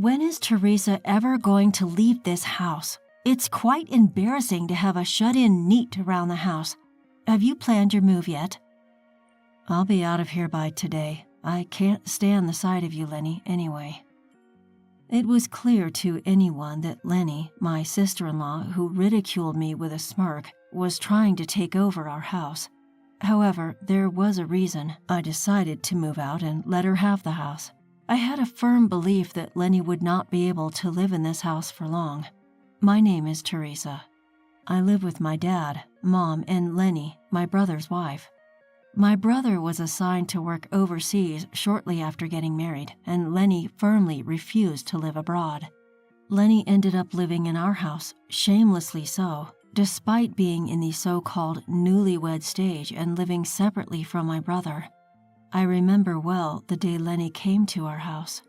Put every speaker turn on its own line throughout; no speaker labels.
When is Teresa ever going to leave this house? It's quite embarrassing to have a shut-in neat around the house. Have you planned your move yet? I'll be out of here by today. I can't stand the sight of you, Lenny, anyway. It was clear to anyone that Lenny, my sister-in-law, who ridiculed me with a smirk, was trying to take over our house. However, there was a reason I decided to move out and let her have the house. I had a firm belief that Lenny would not be able to live in this house for long. My name is Teresa. I live with my dad, Mom, and Lenny, my brother's wife. My brother was assigned to work overseas shortly after getting married, and Lenny firmly refused to live abroad. Lenny ended up living in our house, shamelessly so, despite being in the so-called newlywed stage and living separately from my brother. I remember well the day Lenny came to our house.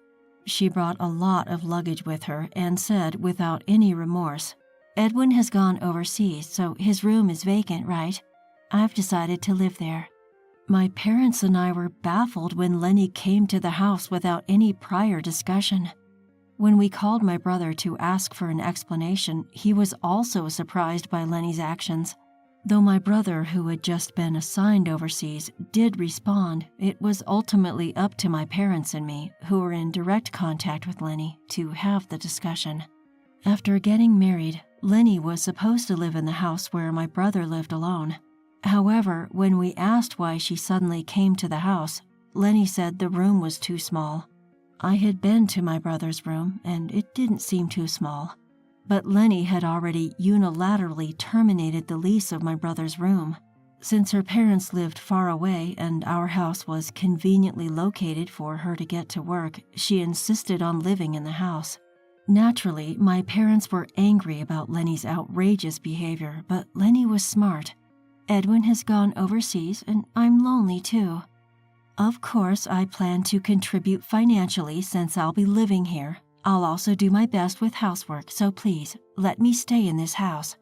She brought a lot of luggage with her and said without any remorse, "Edwin has gone overseas, so his room is vacant, right? I've decided to live there." My parents and I were baffled when Lenny came to the house without any prior discussion. When we called my brother to ask for an explanation, he was also surprised by Lenny's actions. Though my brother, who had just been assigned overseas, did respond, it was ultimately up to my parents and me, who were in direct contact with Lenny, to have the discussion. After getting married, Lenny was supposed to live in the house where my brother lived alone. However, when we asked why she suddenly came to the house, Lenny said the room was too small. I had been to my brother's room, and it didn't seem too small. But Lenny had already unilaterally terminated the lease of my brother's room. Since her parents lived far away and our house was conveniently located for her to get to work, she insisted on living in the house. Naturally, my parents were angry about Lenny's outrageous behavior, but Lenny was smart. Edwin has gone overseas, and I'm lonely too. Of course, I plan to contribute financially since I'll be living here. I'll also do my best with housework, so please, let me stay in this house.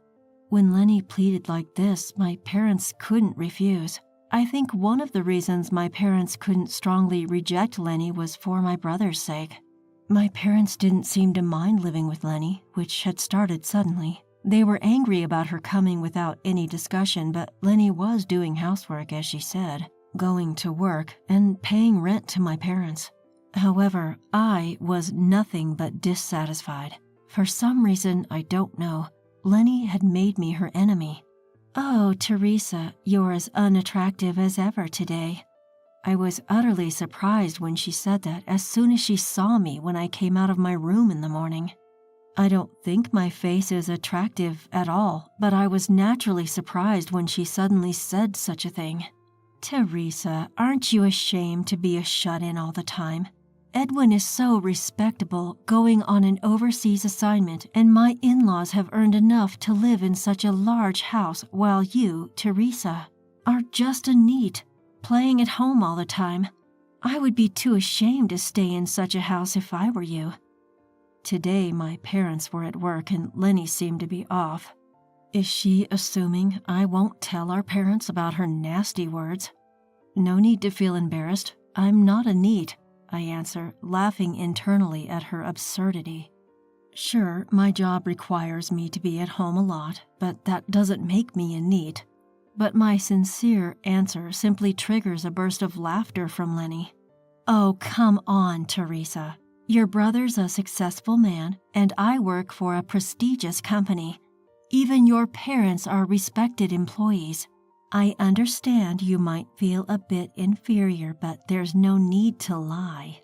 When Lenny pleaded like this, my parents couldn't refuse. I think one of the reasons my parents couldn't strongly reject Lenny was for my brother's sake. My parents didn't seem to mind living with Lenny, which had started suddenly. They were angry about her coming without any discussion, but Lenny was doing housework, as she said, going to work, and paying rent to my parents. However, I was nothing but dissatisfied. For some reason I don't know, Lenny had made me her enemy. "Oh, Teresa, you're as unattractive as ever today." I was utterly surprised when she said that as soon as she saw me when I came out of my room in the morning. I don't think my face is attractive at all, but I was naturally surprised when she suddenly said such a thing. "Teresa, aren't you ashamed to be a shut-in all the time? Edwin is so respectable, going on an overseas assignment, and my in-laws have earned enough to live in such a large house, while you, Teresa, are just a neat, playing at home all the time. I would be too ashamed to stay in such a house if I were you." Today, my parents were at work and Lenny seemed to be off. Is she assuming I won't tell our parents about her nasty words? No need to feel embarrassed. I'm not a neat, I answer, laughing internally at her absurdity. Sure, my job requires me to be at home a lot, but that doesn't make me a neat. But my sincere answer simply triggers a burst of laughter from Lenny. "Oh, come on, Teresa. Your brother's a successful man, and I work for a prestigious company. Even your parents are respected employees. I understand you might feel a bit inferior, but there's no need to lie."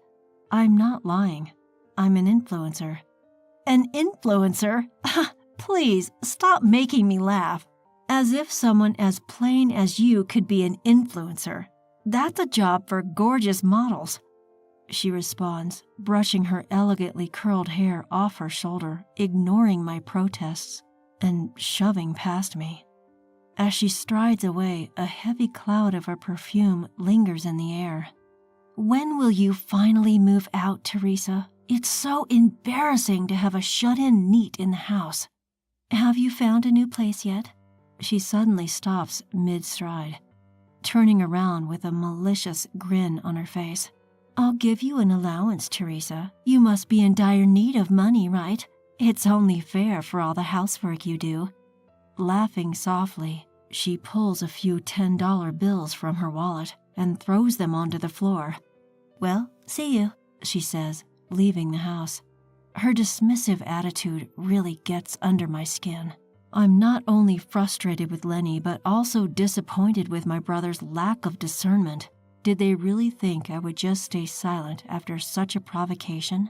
"I'm not lying. I'm an influencer." "An influencer? Please, stop making me laugh. As if someone as plain as you could be an influencer. That's a job for gorgeous models." She responds, brushing her elegantly curled hair off her shoulder, ignoring my protests, and shoving past me. As she strides away, a heavy cloud of her perfume lingers in the air. "When will you finally move out, Teresa? It's so embarrassing to have a shut-in neat in the house. Have you found a new place yet?" She suddenly stops mid-stride, turning around with a malicious grin on her face. I'll give you an allowance, Teresa. You must be in dire need of money, right? It's only fair for all the housework you do." Laughing softly, she pulls a few $10 bills from her wallet and throws them onto the floor. "Well, see you," she says, leaving the house. Her dismissive attitude really gets under my skin. I'm not only frustrated with Lenny, but also disappointed with my brother's lack of discernment. Did they really think I would just stay silent after such a provocation?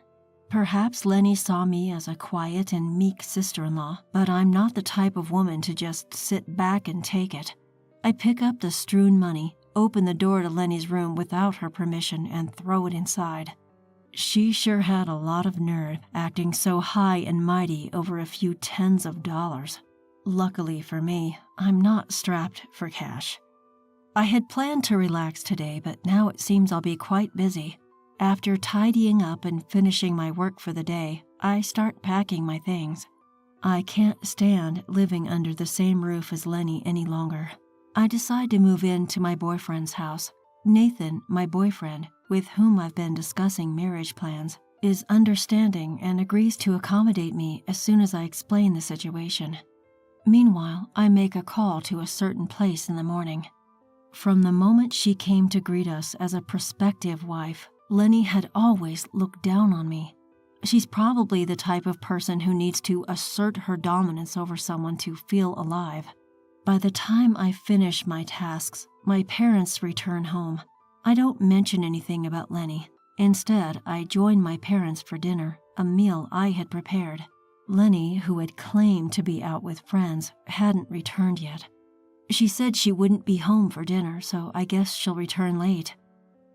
Perhaps Lenny saw me as a quiet and meek sister-in-law, but I'm not the type of woman to just sit back and take it. I pick up the strewn money, open the door to Lenny's room without her permission, and throw it inside. She sure had a lot of nerve, acting so high and mighty over a few tens of dollars. Luckily for me, I'm not strapped for cash. I had planned to relax today, but now it seems I'll be quite busy. After tidying up and finishing my work for the day, I start packing my things. I can't stand living under the same roof as Lenny any longer. I decide to move in to my boyfriend's house. Nathan, my boyfriend, with whom I've been discussing marriage plans, is understanding and agrees to accommodate me as soon as I explain the situation. Meanwhile, I make a call to a certain place in the morning. From the moment she came to greet us as a prospective wife, Lenny had always looked down on me. She's probably the type of person who needs to assert her dominance over someone to feel alive. By the time I finish my tasks, my parents return home. I don't mention anything about Lenny. Instead, I join my parents for dinner, a meal I had prepared. Lenny, who had claimed to be out with friends, hadn't returned yet. She said she wouldn't be home for dinner, so I guess she'll return late.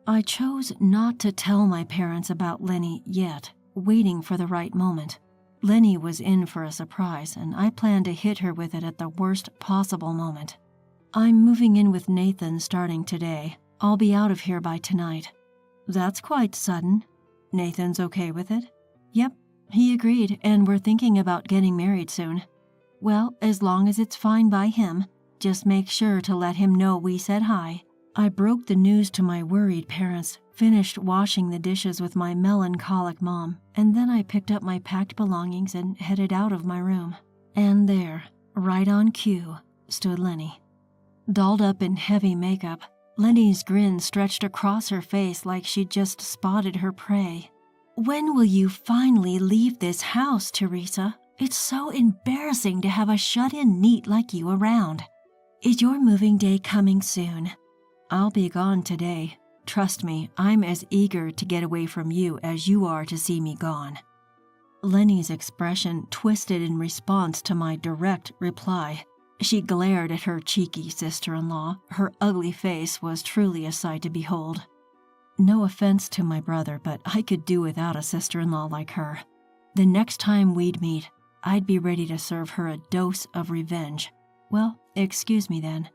I chose not to tell my parents about Lenny yet, waiting for the right moment. Lenny was in for a surprise, and I planned to hit her with it at the worst possible moment. I'm moving in with Nathan starting today. I'll be out of here by tonight. That's quite sudden. Nathan's okay with it? Yep, he agreed, and we're thinking about getting married soon. Well, as long as it's fine by him, just make sure to let him know we said hi. I broke the news to my worried parents, finished washing the dishes with my melancholic mom, and then I picked up my packed belongings and headed out of my room. And there, right on cue, stood Lenny. Dolled up in heavy makeup, Lenny's grin stretched across her face like she'd just spotted her prey. "When will you finally leave this house, Teresa? It's so embarrassing to have a shut-in neat like you around. Is your moving day coming soon?" "I'll be gone today. Trust me, I'm as eager to get away from you as you are to see me gone." Lenny's expression twisted in response to my direct reply. She glared at her cheeky sister-in-law. Her ugly face was truly a sight to behold. No offense to my brother, but I could do without a sister-in-law like her. The next time we'd meet, I'd be ready to serve her a dose of revenge. Well, excuse me then.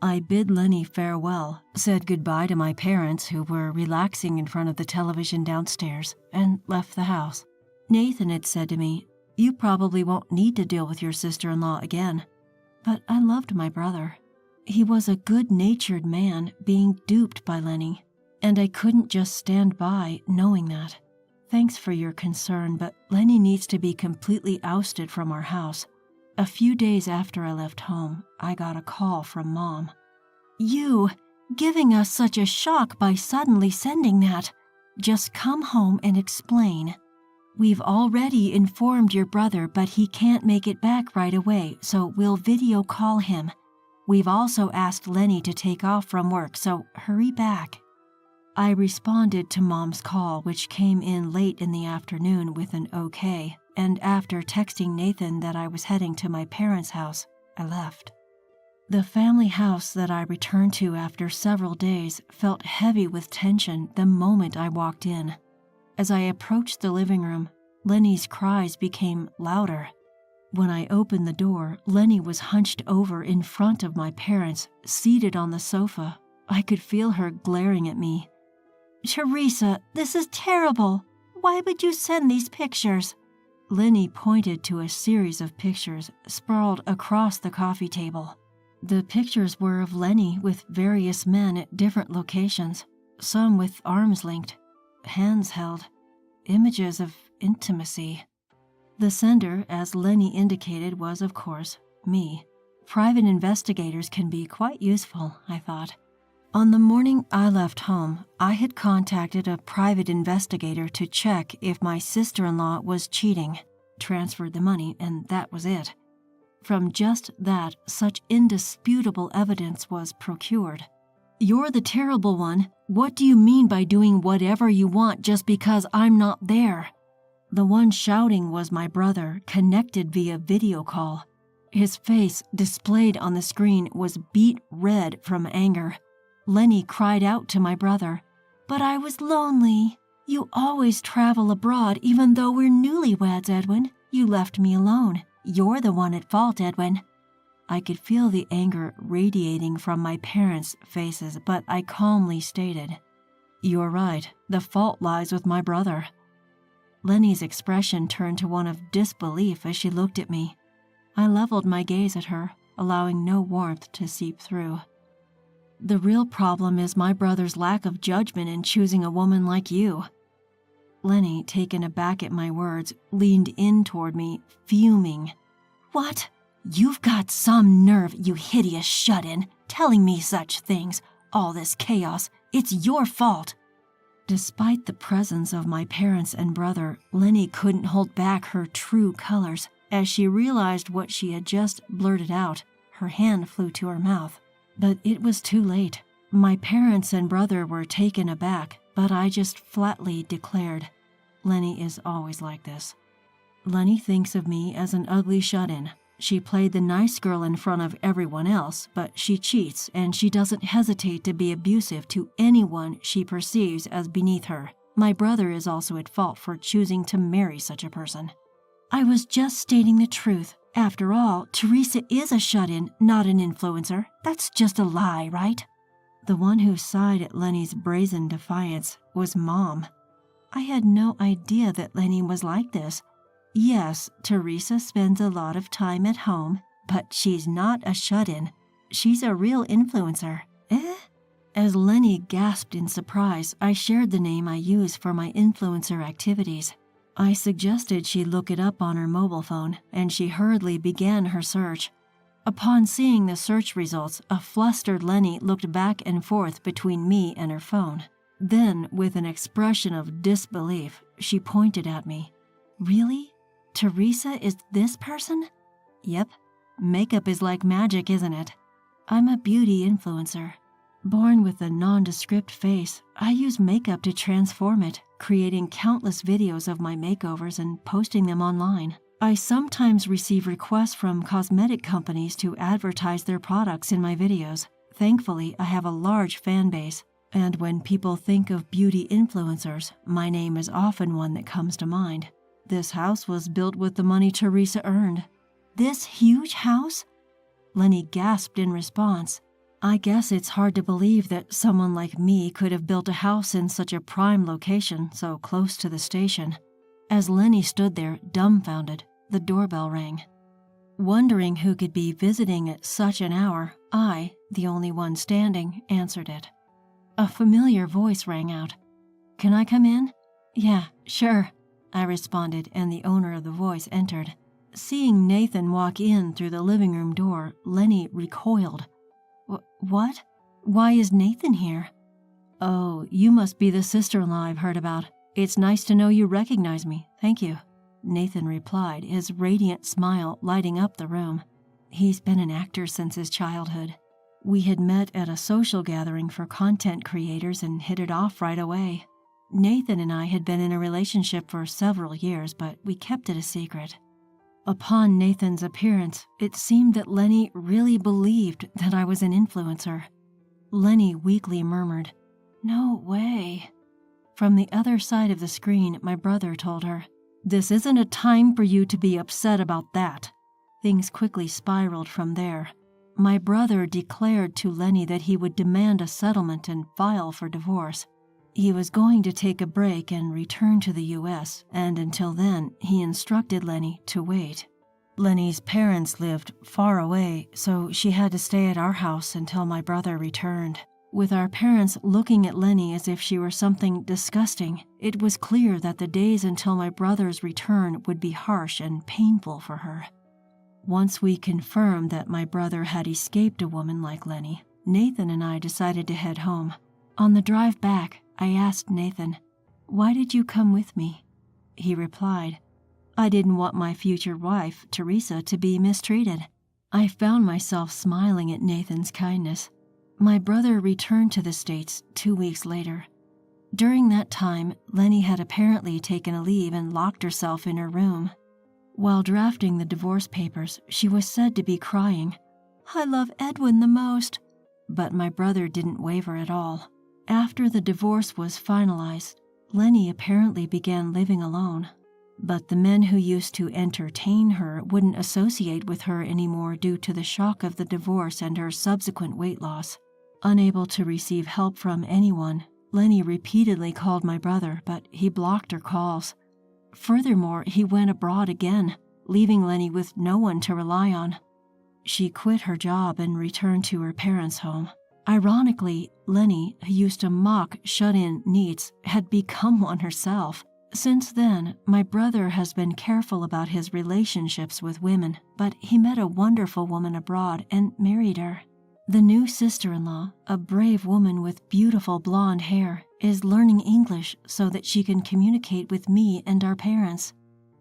I bid Lenny farewell, said goodbye to my parents who were relaxing in front of the television downstairs, and left the house. Nathan had said to me, "You probably won't need to deal with your sister-in-law again." But I loved my brother. He was a good-natured man being duped by Lenny, and I couldn't just stand by knowing that. Thanks for your concern, but Lenny needs to be completely ousted from our house. A few days after I left home, I got a call from Mom. "You, giving us such a shock by suddenly sending that. Just come home and explain. We've already informed your brother, but he can't make it back right away, so we'll video call him. We've also asked Lenny to take off from work, so hurry back." I responded to Mom's call, which came in late in the afternoon with an okay, and after texting Nathan that I was heading to my parents' house, I left. The family house that I returned to after several days felt heavy with tension the moment I walked in. As I approached the living room, Lenny's cries became louder. When I opened the door, Lenny was hunched over in front of my parents, seated on the sofa. I could feel her glaring at me. "Teresa, this is terrible. Why would you send these pictures?" Lenny pointed to a series of pictures sprawled across the coffee table. The pictures were of Lenny with various men at different locations, some with arms linked, hands held, images of intimacy. The sender, as Lenny indicated, was, of course, me. Private investigators can be quite useful, I thought. On the morning I left home, I had contacted a private investigator to check if my sister-in-law was cheating, transferred the money, and that was it. From just that, such indisputable evidence was procured. "You're the terrible one. What do you mean by doing whatever you want just because I'm not there?" The one shouting was my brother, connected via video call. His face, displayed on the screen, was beet red from anger. Lenny cried out to my brother, "But I was lonely. You always travel abroad even though we're newlyweds, Edwin. You left me alone. You're the one at fault, Edwin." I could feel the anger radiating from my parents' faces, but I calmly stated, "You're right. The fault lies with my brother." Lenny's expression turned to one of disbelief as she looked at me. I leveled my gaze at her, allowing no warmth to seep through. "The real problem is my brother's lack of judgment in choosing a woman like you." Lenny, taken aback at my words, leaned in toward me, fuming. "What? You've got some nerve, you hideous shut-in, telling me such things. All this chaos, it's your fault." Despite the presence of my parents and brother, Lenny couldn't hold back her true colors. As she realized what she had just blurted out, her hand flew to her mouth. But it was too late. My parents and brother were taken aback, but I just flatly declared, "Lenny is always like this. Lenny thinks of me as an ugly shut-in. She played the nice girl in front of everyone else, but she cheats and she doesn't hesitate to be abusive to anyone she perceives as beneath her. My brother is also at fault for choosing to marry such a person." "I was just stating the truth. After all, Teresa is a shut-in, not an influencer. That's just a lie, right?" The one who sighed at Lenny's brazen defiance was Mom. I had no idea that Lenny was like this. Yes, Teresa spends a lot of time at home, but she's not a shut-in. She's a real influencer. Eh? As Lenny gasped in surprise, I shared the name I use for my influencer activities. I suggested she look it up on her mobile phone, and she hurriedly began her search. Upon seeing the search results, a flustered Lenny looked back and forth between me and her phone. Then, with an expression of disbelief, she pointed at me. "Really? Teresa is this person?" "Yep. Makeup is like magic, isn't it? I'm a beauty influencer. Born with a nondescript face, I use makeup to transform it, creating countless videos of my makeovers and posting them online. I sometimes receive requests from cosmetic companies to advertise their products in my videos. Thankfully, I have a large fan base, and when people think of beauty influencers, my name is often one that comes to mind. This house was built with the money Teresa earned." "This huge house?" Lenny gasped in response. I guess it's hard to believe that someone like me could have built a house in such a prime location so close to the station. As Lenny stood there, dumbfounded, the doorbell rang. Wondering who could be visiting at such an hour, I, the only one standing, answered it. A familiar voice rang out. "Can I come in?" "Yeah, sure," I responded, and the owner of the voice entered. Seeing Nathan walk in through the living room door, Lenny recoiled. What? Why is Nathan here?" "Oh, you must be the sister-in-law I've heard about. It's nice to know you recognize me. Thank you," Nathan replied, his radiant smile lighting up the room. He's been an actor since his childhood. We had met at a social gathering for content creators and hit it off right away. Nathan and I had been in a relationship for several years, but we kept it a secret. Upon Nathan's appearance, it seemed that Lenny really believed that I was an influencer. Lenny weakly murmured, "No way." From the other side of the screen, my brother told her, "This isn't a time for you to be upset about that." Things quickly spiraled from there. My brother declared to Lenny that he would demand a settlement and file for divorce. He was going to take a break and return to the U.S., and until then, he instructed Lenny to wait. Lenny's parents lived far away, so she had to stay at our house until my brother returned. With our parents looking at Lenny as if she were something disgusting, it was clear that the days until my brother's return would be harsh and painful for her. Once we confirmed that my brother had escaped a woman like Lenny, Nathan and I decided to head home. On the drive back, I asked Nathan, "Why did you come with me?" He replied, "I didn't want my future wife, Teresa, to be mistreated." I found myself smiling at Nathan's kindness. My brother returned to the States 2 weeks later. During that time, Lenny had apparently taken a leave and locked herself in her room. While drafting the divorce papers, she was said to be crying, "I love Edwin the most." But my brother didn't waver at all. After the divorce was finalized, Lenny apparently began living alone. But the men who used to entertain her wouldn't associate with her anymore due to the shock of the divorce and her subsequent weight loss. Unable to receive help from anyone, Lenny repeatedly called my brother, but he blocked her calls. Furthermore, he went abroad again, leaving Lenny with no one to rely on. She quit her job and returned to her parents' home. Ironically, Lenny, who used to mock shut-in neets, had become one herself. Since then, my brother has been careful about his relationships with women, but he met a wonderful woman abroad and married her. The new sister-in-law, a brave woman with beautiful blonde hair, is learning English so that she can communicate with me and our parents.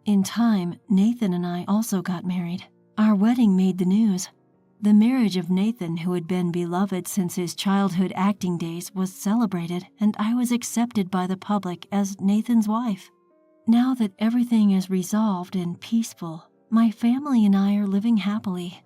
In time, Nathan and I also got married. Our wedding made the news. The marriage of Nathan, who had been beloved since his childhood acting days, was celebrated, and I was accepted by the public as Nathan's wife. Now that everything is resolved and peaceful, my family and I are living happily.